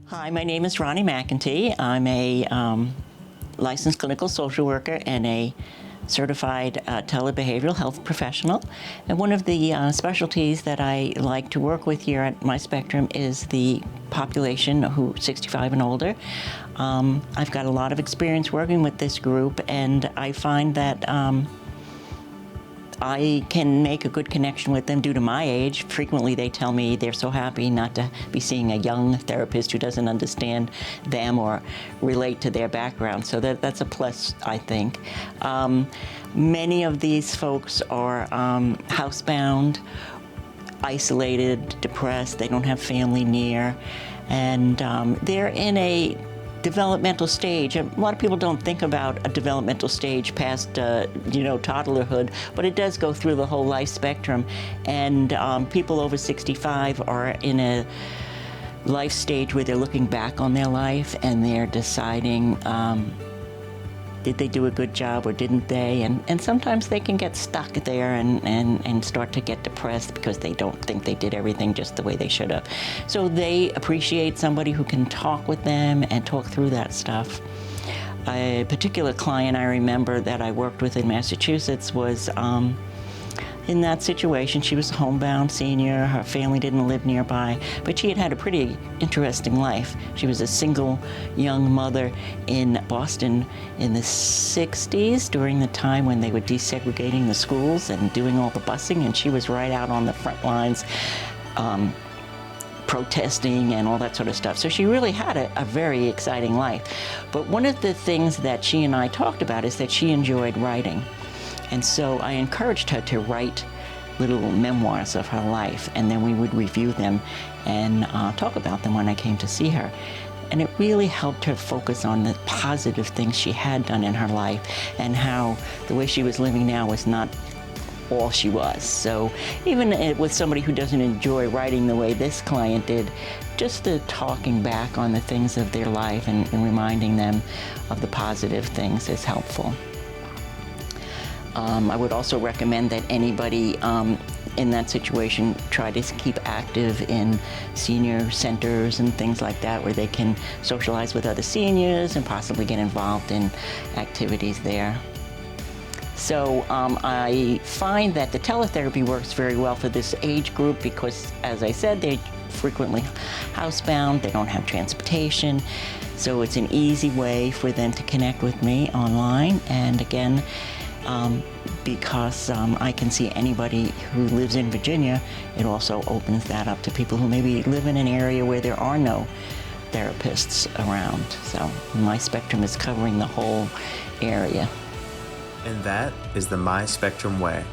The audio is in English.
Hi, my name is Ronnie McEntee. I'm a licensed clinical social worker and a certified telebehavioral health professional. And one of the specialties that I like to work with here at MySpectrum is the population who 65 and older. I've got a lot of experience working with this group, and I find that I can make a good connection with them due to my age. Frequently they tell me they're so happy not to be seeing a young therapist who doesn't understand them or relate to their background. So that's a plus, I think. Many of these folks are housebound, isolated, depressed, they don't have family near, and they're in a developmental stage. A lot of people don't think about a developmental stage past, toddlerhood, but it does go through the whole life spectrum. And people over 65 are in a life stage where they're looking back on their life and they're deciding, did they do a good job or didn't they? And sometimes they can get stuck there and start to get depressed because they don't think they did everything just the way they should have. So they appreciate somebody who can talk with them and talk through that stuff. A particular client I remember that I worked with in Massachusetts was in that situation. She was a homebound senior. Her family didn't live nearby, but she had had a pretty interesting life. She was a single young mother in Boston in the 60s during the time when they were desegregating the schools and doing all the busing, and she was right out on the front lines protesting and all that sort of stuff. So she really had a very exciting life. But one of the things that she and I talked about is that she enjoyed writing. And so I encouraged her to write little memoirs of her life, and then we would review them and talk about them when I came to see her. And it really helped her focus on the positive things she had done in her life and how the way she was living now was not all she was. So even with somebody who doesn't enjoy writing the way this client did, just the talking back on the things of their life and reminding them of the positive things is helpful. I would also recommend that anybody in that situation try to keep active in senior centers and things like that, where they can socialize with other seniors and possibly get involved in activities there. So I find that the teletherapy works very well for this age group because, as I said, they're frequently housebound, they don't have transportation, so it's an easy way for them to connect with me online. And again, because I can see anybody who lives in Virginia, it also opens that up to people who maybe live in an area where there are no therapists around. So MySpectrum is covering the whole area. And that is the MySpectrum way.